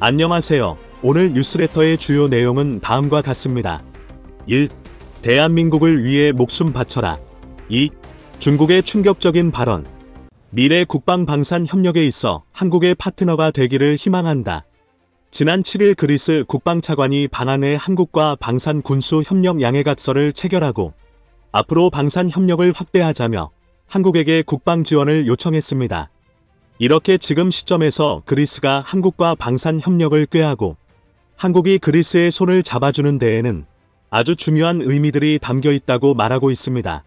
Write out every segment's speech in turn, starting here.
안녕하세요. 오늘 뉴스레터의 주요 내용은 다음과 같습니다. 1. 대한민국을 위해 목숨 바쳐라. 2. 중국의 충격적인 발언. 미래 국방 방산 협력에 있어 한국의 파트너가 되기를 희망한다. 지난 7일 그리스 국방차관이 방한해 한국과 방산 군수 협력 양해각서를 체결하고 앞으로 방산 협력을 확대하자며 한국에게 국방 지원을 요청했습니다. 이렇게 지금 시점에서 그리스가 한국과 방산 협력을 꾀하고 한국이 그리스의 손을 잡아주는 데에는 아주 중요한 의미들이 담겨 있다고 말하고 있습니다.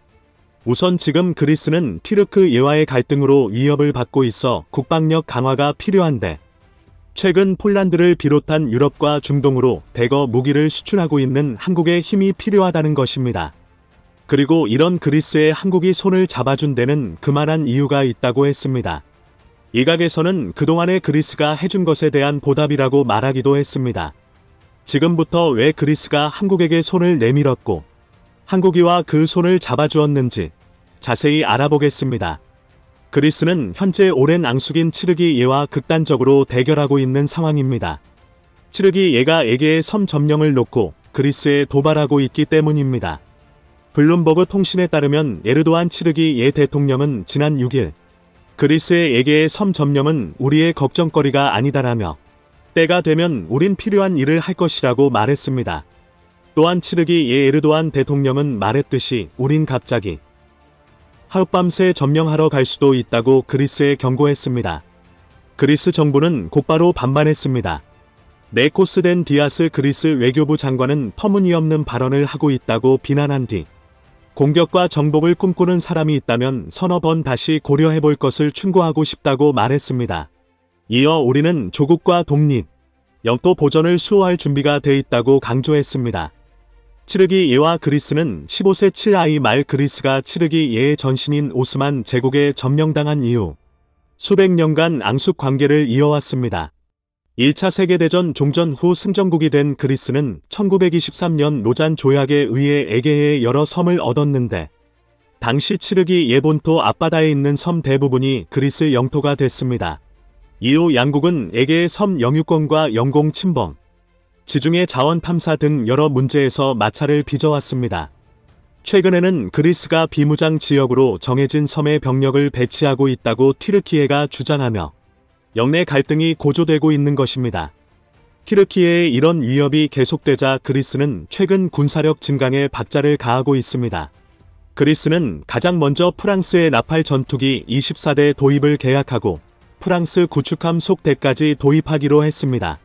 우선 지금 그리스는 튀르크 예와의 갈등으로 위협을 받고 있어 국방력 강화가 필요한데 최근 폴란드를 비롯한 유럽과 중동으로 대거 무기를 수출하고 있는 한국의 힘이 필요하다는 것입니다. 그리고 이런 그리스에 한국이 손을 잡아준 데는 그만한 이유가 있다고 했습니다. 일각에서는 그동안의 그리스가 해준 것에 대한 보답이라고 말하기도 했습니다. 지금부터 왜 그리스가 한국에게 손을 내밀었고 한국이와 그 손을 잡아주었는지 자세히 알아보겠습니다. 그리스는 현재 오랜 앙숙인 튀르기 예와 극단적으로 대결하고 있는 상황입니다. 튀르기 예가 에게의 섬 점령을 놓고 그리스에 도발하고 있기 때문입니다. 블룸버그 통신에 따르면 에르도안 튀르기 예 대통령은 지난 6일 그리스의 에게의 섬 점령은 우리의 걱정거리가 아니다라며 때가 되면 우린 필요한 일을 할 것이라고 말했습니다. 또한 튀르기 예 에르도안 대통령은 말했듯이 우린 갑자기 하룻밤새 점령하러 갈 수도 있다고 그리스에 경고했습니다. 그리스 정부는 곧바로 반발했습니다. 네코스 덴 디아스 그리스 외교부 장관은 터무니없는 발언을 하고 있다고 비난한 뒤 공격과 정복을 꿈꾸는 사람이 있다면 서너 번 다시 고려해볼 것을 충고하고 싶다고 말했습니다. 이어 우리는 조국과 독립, 영토 보전을 수호할 준비가 돼 있다고 강조했습니다. 튀르기 예와 그리스는 15세 7아이 말 그리스가 튀르기 예의 전신인 오스만 제국에 점령당한 이후 수백 년간 앙숙 관계를 이어왔습니다. 1차 세계대전 종전 후 승전국이 된 그리스는 1923년 로잔 조약에 의해 에게의 여러 섬을 얻었는데 당시 튀르기 예 본토 앞바다에 있는 섬 대부분이 그리스 영토가 됐습니다. 이후 양국은 에게의 섬 영유권과 영공 침범, 지중해 자원 탐사 등 여러 문제에서 마찰을 빚어왔습니다. 최근에는 그리스가 비무장 지역으로 정해진 섬에 병력을 배치하고 있다고 튀르키예가 주장하며 영내 갈등이 고조되고 있는 것입니다. 튀르키예의 이런 위협이 계속되자 그리스는 최근 군사력 증강에 박자를 가하고 있습니다. 그리스는 가장 먼저 프랑스의 나팔 전투기 24대 도입을 계약하고 프랑스 구축함 속대까지 도입하기로 했습니다.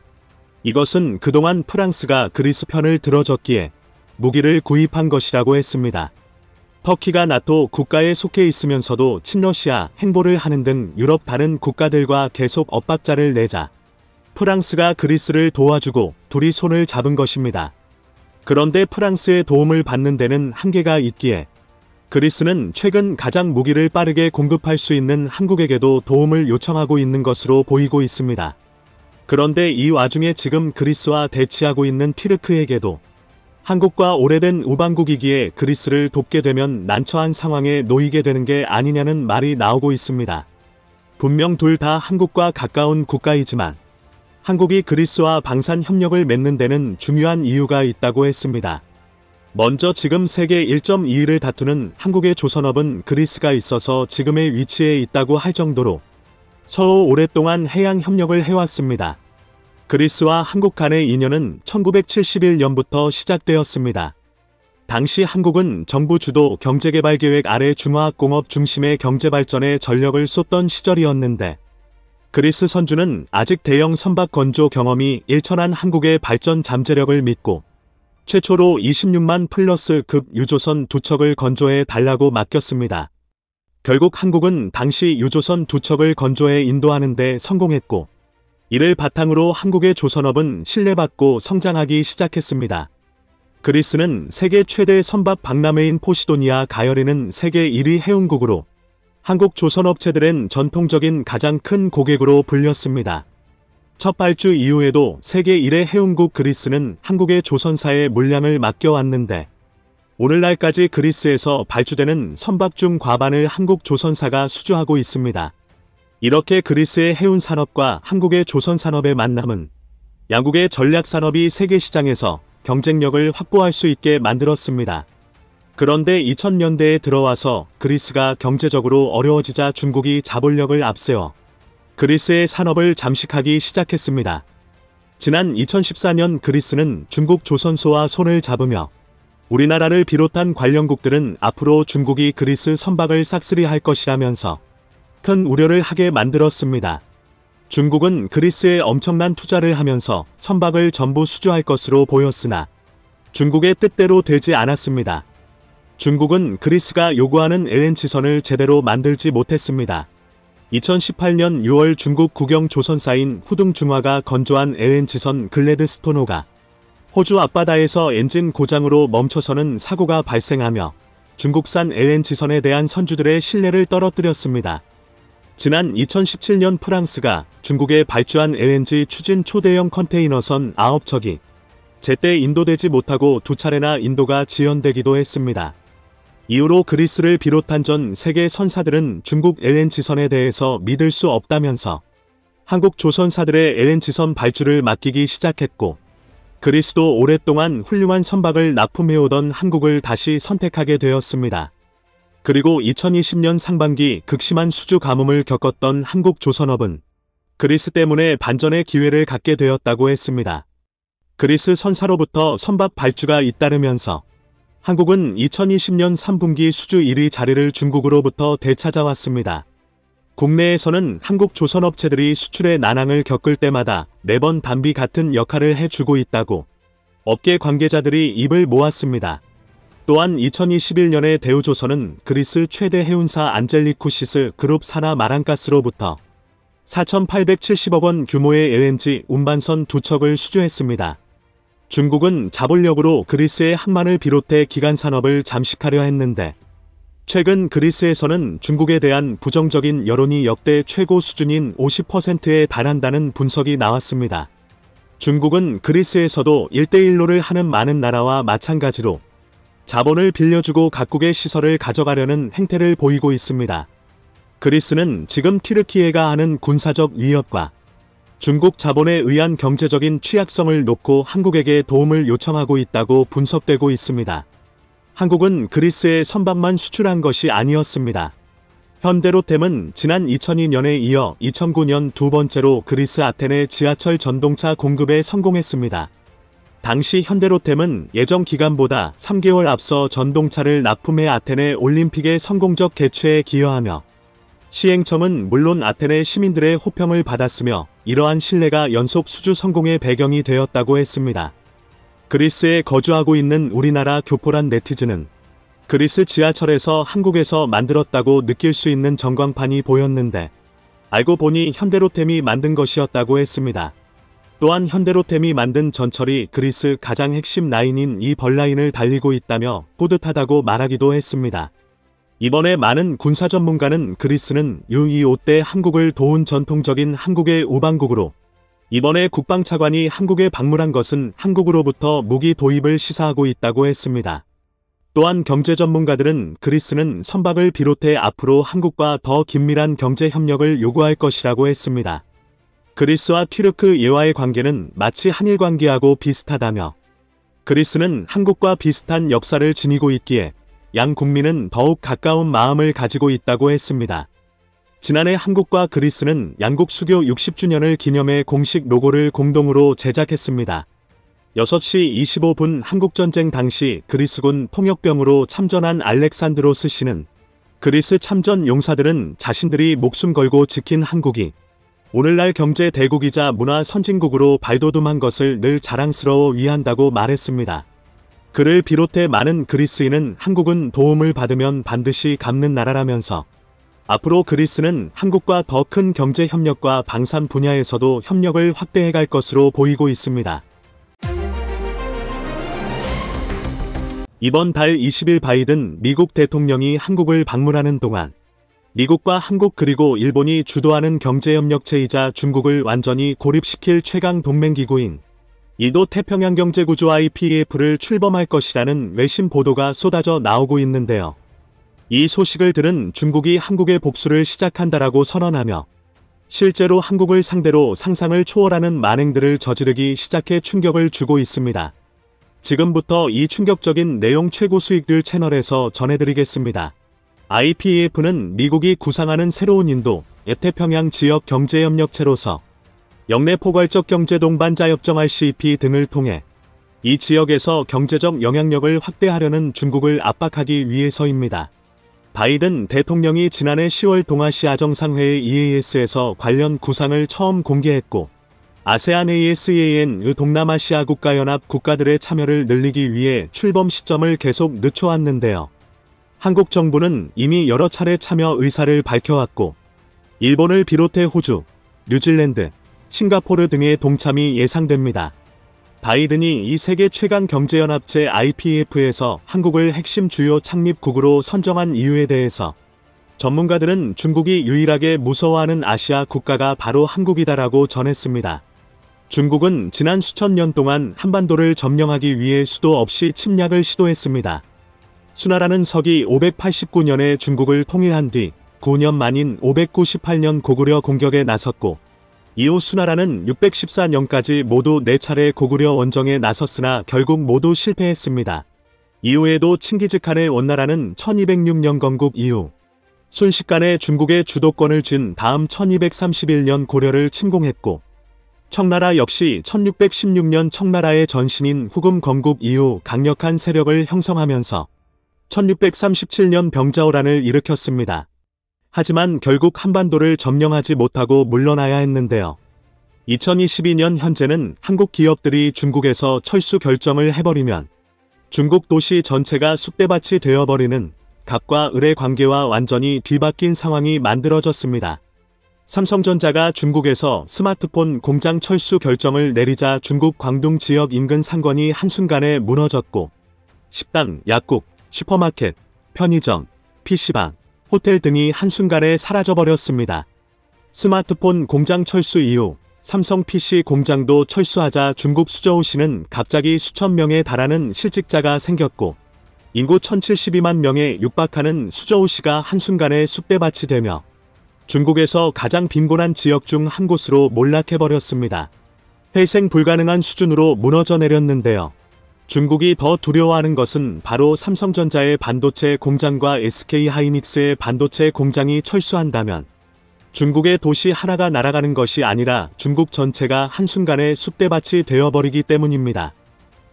이것은 그동안 프랑스가 그리스 편을 들어줬기에 무기를 구입한 것이라고 했습니다. 터키가 나토 국가에 속해 있으면서도 친러시아 행보를 하는 등 유럽 다른 국가들과 계속 엇박자를 내자 프랑스가 그리스를 도와주고 둘이 손을 잡은 것입니다. 그런데 프랑스의 도움을 받는 데는 한계가 있기에 그리스는 최근 가장 무기를 빠르게 공급할 수 있는 한국에게도 도움을 요청하고 있는 것으로 보이고 있습니다. 그런데 이 와중에 지금 그리스와 대치하고 있는 튀르크에게도 한국과 오래된 우방국이기에 그리스를 돕게 되면 난처한 상황에 놓이게 되는 게 아니냐는 말이 나오고 있습니다. 분명 둘 다 한국과 가까운 국가이지만 한국이 그리스와 방산 협력을 맺는 데는 중요한 이유가 있다고 했습니다. 먼저 지금 세계 1.2위를 다투는 한국의 조선업은 그리스가 있어서 지금의 위치에 있다고 할 정도로 서로 오랫동안 해양 협력을 해왔습니다. 그리스와 한국 간의 인연은 1971년부터 시작되었습니다. 당시 한국은 정부 주도 경제개발계획 아래 중화학공업 중심의 경제발전에 전력을 쏟던 시절이었는데 그리스 선주는 아직 대형 선박 건조 경험이 일천한 한국의 발전 잠재력을 믿고 최초로 26만 플러스 급 유조선 2척을 건조해 달라고 맡겼습니다. 결국 한국은 당시 유조선 2척을 건조해 인도하는 데 성공했고 이를 바탕으로 한국의 조선업은 신뢰받고 성장하기 시작했습니다. 그리스는 세계 최대 선박 박람회인 포시도니아 가열이는 세계 1위 해운국으로 한국 조선업체들은 전통적인 가장 큰 고객으로 불렸습니다. 첫 발주 이후에도 세계 1의 해운국 그리스는 한국의 조선사에 물량을 맡겨왔는데 오늘날까지 그리스에서 발주되는 선박 중 과반을 한국 조선사가 수주하고 있습니다. 이렇게 그리스의 해운산업과 한국의 조선산업의 만남은 양국의 전략산업이 세계 시장에서 경쟁력을 확보할 수 있게 만들었습니다. 그런데 2000년대에 들어와서 그리스가 경제적으로 어려워지자 중국이 자본력을 앞세워 그리스의 산업을 잠식하기 시작했습니다. 지난 2014년 그리스는 중국 조선소와 손을 잡으며 우리나라를 비롯한 관련국들은 앞으로 중국이 그리스 선박을 싹쓸이할 것이라면서 큰 우려를 하게 만들었습니다. 중국은 그리스에 엄청난 투자를 하면서 선박을 전부 수주할 것으로 보였으나 중국의 뜻대로 되지 않았습니다. 중국은 그리스가 요구하는 LNG선을 제대로 만들지 못했습니다. 2018년 6월 중국 국영 조선사인 후둥중화가 건조한 LNG선 글래드스토노가 호주 앞바다에서 엔진 고장으로 멈춰서는 사고가 발생하며 중국산 LNG선에 대한 선주들의 신뢰를 떨어뜨렸습니다. 지난 2017년 프랑스가 중국에 발주한 LNG 추진 초대형 컨테이너선 9척이 제때 인도되지 못하고 2차례나 인도가 지연되기도 했습니다. 이후로 그리스를 비롯한 전 세계 선사들은 중국 LNG선에 대해서 믿을 수 없다면서 한국 조선사들의 LNG선 발주를 맡기기 시작했고, 그리스도 오랫동안 훌륭한 선박을 납품해오던 한국을 다시 선택하게 되었습니다. 그리고 2020년 상반기 극심한 수주 가뭄을 겪었던 한국 조선업은 그리스 때문에 반전의 기회를 갖게 되었다고 했습니다. 그리스 선사로부터 선박 발주가 잇따르면서 한국은 2020년 3분기 수주 1위 자리를 중국으로부터 되찾아왔습니다. 국내에서는 한국 조선업체들이 수출의 난항을 겪을 때마다 매번 담비 같은 역할을 해주고 있다고 업계 관계자들이 입을 모았습니다. 또한 2021년에 대우조선은 그리스 최대 해운사 안젤리쿠시스 그룹 산하 마랑가스로부터 4,870억 원 규모의 LNG 운반선 2척을 수주했습니다. 중국은 자본력으로 그리스의 항만을 비롯해 기간산업을 잠식하려 했는데, 최근 그리스에서는 중국에 대한 부정적인 여론이 역대 최고 수준인 50%에 달한다는 분석이 나왔습니다. 중국은 그리스에서도 1대1로를 하는 많은 나라와 마찬가지로 자본을 빌려주고 각국의 시설을 가져가려는 행태를 보이고 있습니다. 그리스는 지금 튀르키예가 하는 군사적 위협과 중국 자본에 의한 경제적인 취약성을 놓고 한국에게 도움을 요청하고 있다고 분석되고 있습니다. 한국은 그리스에 선박만 수출한 것이 아니었습니다. 현대로템은 지난 2002년에 이어 2009년 두 번째로 그리스 아테네 지하철 전동차 공급에 성공했습니다. 당시 현대로템은 예정 기간보다 3개월 앞서 전동차를 납품해 아테네 올림픽의 성공적 개최에 기여하며, 시행청은 물론 아테네 시민들의 호평을 받았으며 이러한 신뢰가 연속 수주 성공의 배경이 되었다고 했습니다. 그리스에 거주하고 있는 우리나라 교포란 네티즌은 그리스 지하철에서 한국에서 만들었다고 느낄 수 있는 전광판이 보였는데, 알고 보니 현대로템이 만든 것이었다고 했습니다. 또한 현대로템이 만든 전철이 그리스 가장 핵심 라인인 이 벌라인을 달리고 있다며 뿌듯하다고 말하기도 했습니다. 이번에 많은 군사 전문가는 그리스는 U25 때 한국을 도운 전통적인 한국의 우방국으로, 이번에 국방차관이 한국에 방문한 것은 한국으로부터 무기 도입을 시사하고 있다고 했습니다. 또한 경제 전문가들은 그리스는 선박을 비롯해 앞으로 한국과 더 긴밀한 경제 협력을 요구할 것이라고 했습니다. 그리스와 튀르크 예와의 관계는 마치 한일 관계하고 비슷하다며, 그리스는 한국과 비슷한 역사를 지니고 있기에 양 국민은 더욱 가까운 마음을 가지고 있다고 했습니다. 지난해 한국과 그리스는 양국 수교 60주년을 기념해 공식 로고를 공동으로 제작했습니다. 6시 25분 한국전쟁 당시 그리스군 통역병으로 참전한 알렉산드로스 씨는, 그리스 참전 용사들은 자신들이 목숨 걸고 지킨 한국이 오늘날 경제 대국이자 문화 선진국으로 발돋움한 것을 늘 자랑스러워 위한다고 말했습니다. 그를 비롯해 많은 그리스인은 한국은 도움을 받으면 반드시 갚는 나라라면서 앞으로 그리스는 한국과 더 큰 경제 협력과 방산 분야에서도 협력을 확대해갈 것으로 보이고 있습니다. 이번 달 20일 바이든 미국 대통령이 한국을 방문하는 동안 미국과 한국 그리고 일본이 주도하는 경제협력체이자 중국을 완전히 고립시킬 최강 동맹기구인 인도 태평양경제구조 IPEF를 출범할 것이라는 외신 보도가 쏟아져 나오고 있는데요. 이 소식을 들은 중국이 한국의 복수를 시작한다라고 선언하며 실제로 한국을 상대로 상상을 초월하는 만행들을 저지르기 시작해 충격을 주고 있습니다. 지금부터 이 충격적인 내용 최고 수익률 채널에서 전해드리겠습니다. IPEF는 미국이 구상하는 새로운 인도, 태평양 지역 경제협력체로서 영내 포괄적 경제 동반자 협정 RCEP 등을 통해 이 지역에서 경제적 영향력을 확대하려는 중국을 압박하기 위해서입니다. 바이든 대통령이 지난해 10월 동아시아 정상회의 EAS에서 관련 구상을 처음 공개했고 아세안 ASEAN의 동남아시아 국가연합 국가들의 참여를 늘리기 위해 출범 시점을 계속 늦춰왔는데요. 한국 정부는 이미 여러 차례 참여 의사를 밝혀왔고 일본을 비롯해 호주, 뉴질랜드, 싱가포르 등의 동참이 예상됩니다. 바이든이 이 세계 최강 경제연합체 IPEF에서 한국을 핵심 주요 창립국으로 선정한 이유에 대해서 전문가들은 중국이 유일하게 무서워하는 아시아 국가가 바로 한국이다라고 전했습니다. 중국은 지난 수천 년 동안 한반도를 점령하기 위해 수도 없이 침략을 시도했습니다. 수나라는 서기 589년에 중국을 통일한 뒤 9년 만인 598년 고구려 공격에 나섰고 이후 수나라는 614년까지 모두 4차례 고구려 원정에 나섰으나 결국 모두 실패했습니다. 이후에도 칭기즈칸의 원나라는 1206년 건국 이후 순식간에 중국의 주도권을 쥔 다음 1231년 고려를 침공했고 청나라 역시 1616년 청나라의 전신인 후금 건국 이후 강력한 세력을 형성하면서 1637년 병자호란을 일으켰습니다. 하지만 결국 한반도를 점령하지 못하고 물러나야 했는데요. 2022년 현재는 한국 기업들이 중국에서 철수 결정을 해버리면 중국 도시 전체가 쑥대밭이 되어버리는 갑과 을의 관계와 완전히 뒤바뀐 상황이 만들어졌습니다. 삼성전자가 중국에서 스마트폰 공장 철수 결정을 내리자 중국 광둥 지역 인근 상권이 한순간에 무너졌고 식당, 약국, 슈퍼마켓, 편의점, PC방, 호텔 등이 한순간에 사라져버렸습니다. 스마트폰 공장 철수 이후 삼성 PC 공장도 철수하자 중국 수저우시는 갑자기 수천 명에 달하는 실직자가 생겼고 인구 1072만 명에 육박하는 수저우시가 한순간에 쑥대밭이 되며 중국에서 가장 빈곤한 지역 중 한 곳으로 몰락해버렸습니다. 회생 불가능한 수준으로 무너져 내렸는데요. 중국이 더 두려워하는 것은 바로 삼성전자의 반도체 공장과 SK하이닉스의 반도체 공장이 철수한다면 중국의 도시 하나가 날아가는 것이 아니라 중국 전체가 한순간에 쑥대밭이 되어버리기 때문입니다.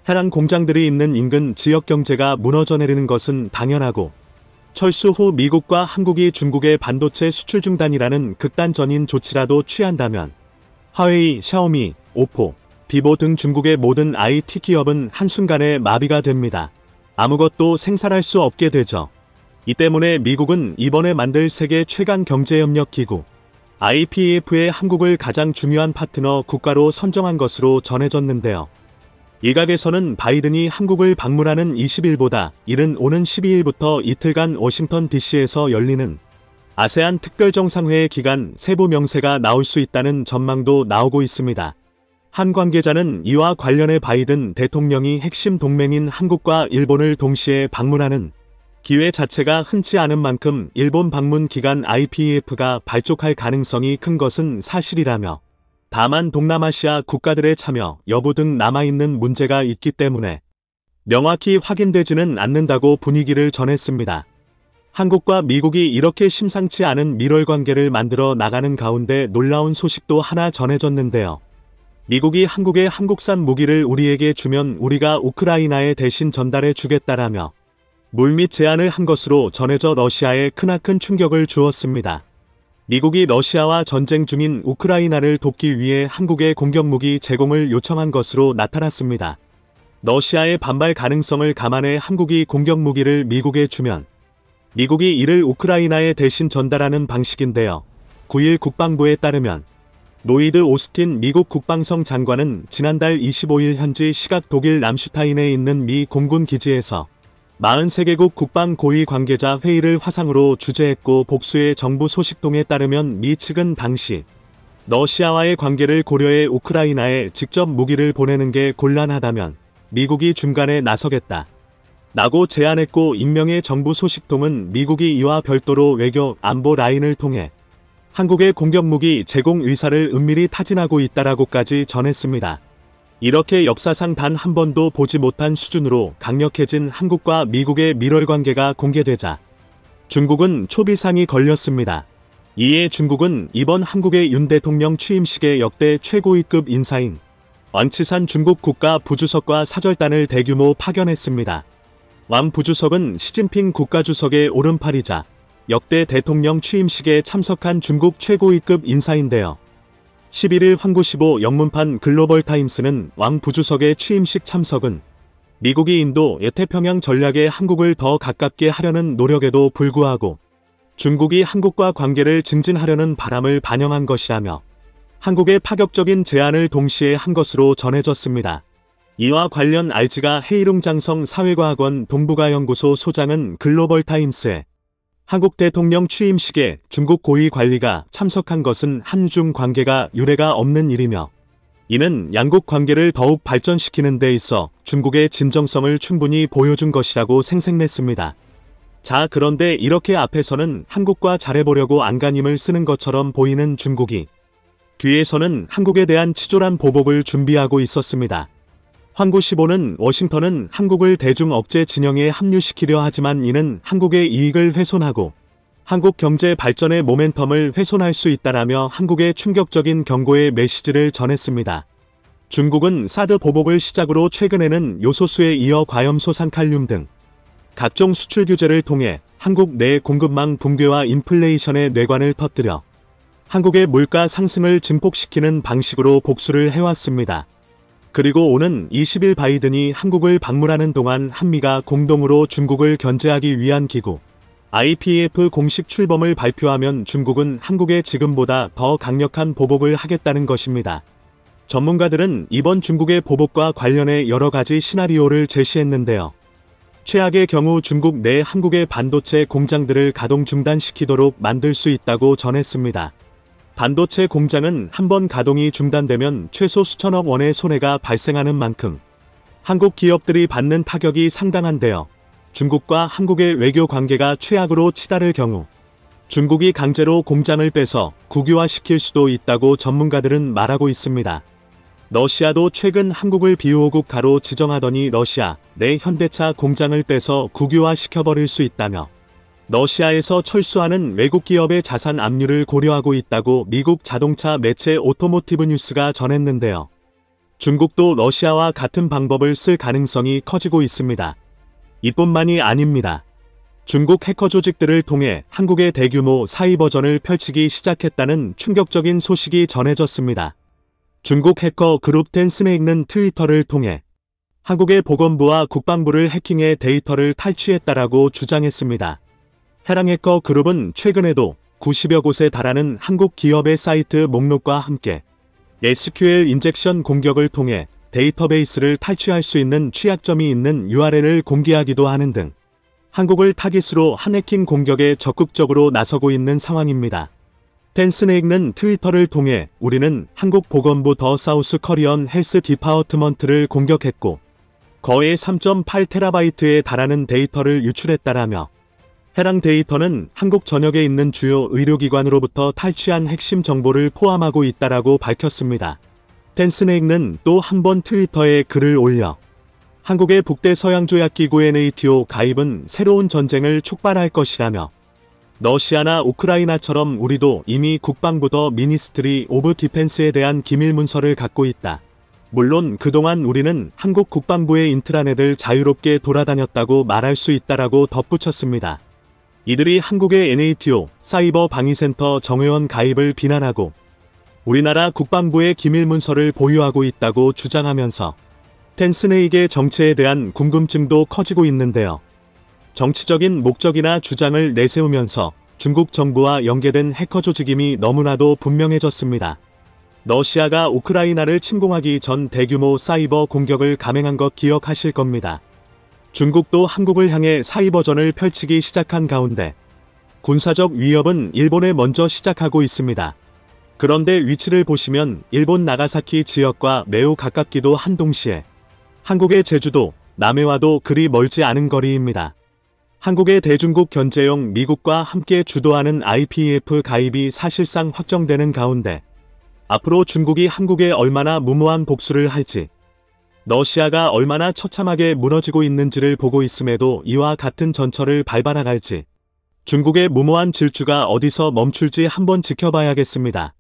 해당 공장들이 있는 인근 지역 경제가 무너져 내리는 것은 당연하고 철수 후 미국과 한국이 중국의 반도체 수출 중단이라는 극단적인 조치라도 취한다면 화웨이, 샤오미, 오포, 비보 등 중국의 모든 IT 기업은 한순간에 마비가 됩니다. 아무것도 생산할 수 없게 되죠. 이 때문에 미국은 이번에 만들 세계 최강 경제협력기구 IPEF에 한국을 가장 중요한 파트너 국가로 선정한 것으로 전해졌는데요. 일각에서는 바이든이 한국을 방문하는 20일보다 이른 오는 12일부터 이틀간 워싱턴 DC에서 열리는 아세안 특별정상회의 기간 세부 명세가 나올 수 있다는 전망도 나오고 있습니다. 한 관계자는 이와 관련해 바이든 대통령이 핵심 동맹인 한국과 일본을 동시에 방문하는 기회 자체가 흔치 않은 만큼 일본 방문 기간 IPEF가 발족할 가능성이 큰 것은 사실이라며 다만 동남아시아 국가들의 참여 여부 등 남아있는 문제가 있기 때문에 명확히 확인되지는 않는다고 분위기를 전했습니다. 한국과 미국이 이렇게 심상치 않은 밀월 관계를 만들어 나가는 가운데 놀라운 소식도 하나 전해졌는데요. 미국이 한국의 한국산 무기를 우리에게 주면 우리가 우크라이나에 대신 전달해 주겠다라며 물밑 제안을 한 것으로 전해져 러시아에 크나큰 충격을 주었습니다. 미국이 러시아와 전쟁 중인 우크라이나를 돕기 위해 한국에 공격무기 제공을 요청한 것으로 나타났습니다. 러시아의 반발 가능성을 감안해 한국이 공격무기를 미국에 주면 미국이 이를 우크라이나에 대신 전달하는 방식인데요. 9일 국방부에 따르면 로이드 오스틴 미국 국방성 장관은 지난달 25일 현지 시각 독일 람슈타인에 있는 미 공군 기지에서 43개국 국방 고위 관계자 회의를 화상으로 주재했고 복수의 정부 소식통에 따르면 미 측은 당시 러시아와의 관계를 고려해 우크라이나에 직접 무기를 보내는 게 곤란하다면 미국이 중간에 나서겠다 라고 제안했고 익명의 정부 소식통은 미국이 이와 별도로 외교 안보 라인을 통해 한국의 공격무기 제공 의사를 은밀히 타진하고 있다라고까지 전했습니다. 이렇게 역사상 단 한 번도 보지 못한 수준으로 강력해진 한국과 미국의 밀월 관계가 공개되자 중국은 초비상이 걸렸습니다. 이에 중국은 이번 한국의 윤 대통령 취임식의 역대 최고위급 인사인 왕치산 중국 국가 부주석과 사절단을 대규모 파견했습니다. 왕 부주석은 시진핑 국가주석의 오른팔이자 역대 대통령 취임식에 참석한 중국 최고위급 인사인데요. 11일 환구15 영문판 글로벌타임스는 왕 부주석의 취임식 참석은 미국이 인도 태평양 전략에 한국을 더 가깝게 하려는 노력에도 불구하고 중국이 한국과 관계를 증진하려는 바람을 반영한 것이라며 한국의 파격적인 제안을 동시에 한 것으로 전해졌습니다. 이와 관련 RG가 헤이룽장성 사회과학원 동북아연구소 소장은 글로벌타임스에 한국 대통령 취임식에 중국 고위 관리가 참석한 것은 한중 관계가 유례가 없는 일이며 이는 양국 관계를 더욱 발전시키는 데 있어 중국의 진정성을 충분히 보여준 것이라고 생색냈습니다. 자, 그런데 이렇게 앞에서는 한국과 잘해보려고 안간힘을 쓰는 것처럼 보이는 중국이 뒤에서는 한국에 대한 치졸한 보복을 준비하고 있었습니다. 환구15는 워싱턴은 한국을 대중 억제 진영에 합류시키려 하지만 이는 한국의 이익을 훼손하고 한국 경제 발전의 모멘텀을 훼손할 수 있다라며 한국의 충격적인 경고의 메시지를 전했습니다. 중국은 사드 보복을 시작으로 최근에는 요소수에 이어 과염소 산칼륨 등 각종 수출 규제를 통해 한국 내 공급망 붕괴와 인플레이션의 뇌관을 터뜨려 한국의 물가 상승을 증폭시키는 방식으로 복수를 해왔습니다. 그리고 오는 20일 바이든이 한국을 방문하는 동안 한미가 공동으로 중국을 견제하기 위한 기구 IPEF 공식 출범을 발표하면 중국은 한국에 지금보다 더 강력한 보복을 하겠다는 것입니다. 전문가들은 이번 중국의 보복과 관련해 여러 가지 시나리오를 제시했는데요. 최악의 경우 중국 내 한국의 반도체 공장들을 가동 중단시키도록 만들 수 있다고 전했습니다. 반도체 공장은 한번 가동이 중단되면 최소 수천억 원의 손해가 발생하는 만큼 한국 기업들이 받는 타격이 상당한데요. 중국과 한국의 외교 관계가 최악으로 치달을 경우 중국이 강제로 공장을 빼서 국유화시킬 수도 있다고 전문가들은 말하고 있습니다. 러시아도 최근 한국을 비호국가로 지정하더니 러시아 내 현대차 공장을 빼서 국유화시켜버릴 수 있다며 러시아에서 철수하는 외국 기업의 자산 압류를 고려하고 있다고 미국 자동차 매체 오토모티브 뉴스가 전했는데요. 중국도 러시아와 같은 방법을 쓸 가능성이 커지고 있습니다. 이뿐만이 아닙니다. 중국 해커 조직들을 통해 한국의 대규모 사이버전을 펼치기 시작했다는 충격적인 소식이 전해졌습니다. 중국 해커 그룹 텐스네이크는 트위터를 통해 한국의 보건부와 국방부를 해킹해 데이터를 탈취했다라고 주장했습니다. 해당 해커 그룹은 최근에도 90여 곳에 달하는 한국 기업의 사이트 목록과 함께 SQL 인젝션 공격을 통해 데이터베이스를 탈취할 수 있는 취약점이 있는 URL을 공개하기도 하는 등 한국을 타깃으로 한 해킹 공격에 적극적으로 나서고 있는 상황입니다. 텐스네이크는 트위터를 통해 우리는 한국 보건부 더 사우스 커리언 헬스 디파어트먼트를 공격했고 거의 3.8TB에 달하는 데이터를 유출했다라며 해당 데이터는 한국 전역에 있는 주요 의료기관으로부터 탈취한 핵심 정보를 포함하고 있다라고 밝혔습니다. 텐스네이크는 또 한 번 트위터에 글을 올려 한국의 북대서양조약기구 NATO 가입은 새로운 전쟁을 촉발할 것이라며 러시아나 우크라이나처럼 우리도 이미 국방부 더 미니스트리 오브 디펜스에 대한 기밀 문서를 갖고 있다. 물론 그동안 우리는 한국 국방부의 인트라넷을 자유롭게 돌아다녔다고 말할 수 있다라고 덧붙였습니다. 이들이 한국의 NATO 사이버 방위센터 정회원 가입을 비난하고 우리나라 국방부의 기밀 문서를 보유하고 있다고 주장하면서 텐스네이크의 정체에 대한 궁금증도 커지고 있는데요. 정치적인 목적이나 주장을 내세우면서 중국 정부와 연계된 해커 조직임이 너무나도 분명해졌습니다. 러시아가 우크라이나를 침공하기 전 대규모 사이버 공격을 감행한 것 기억하실 겁니다. 중국도 한국을 향해 사이버전을 펼치기 시작한 가운데 군사적 위협은 일본에 먼저 시작하고 있습니다. 그런데 위치를 보시면 일본 나가사키 지역과 매우 가깝기도 한 동시에 한국의 제주도, 남해와도 그리 멀지 않은 거리입니다. 한국의 대중국 견제용 미국과 함께 주도하는 IPEF 가입이 사실상 확정되는 가운데 앞으로 중국이 한국에 얼마나 무모한 복수를 할지, 러시아가 얼마나 처참하게 무너지고 있는지를 보고 있음에도 이와 같은 전철을 밟아나갈지, 중국의 무모한 질주가 어디서 멈출지 한번 지켜봐야겠습니다.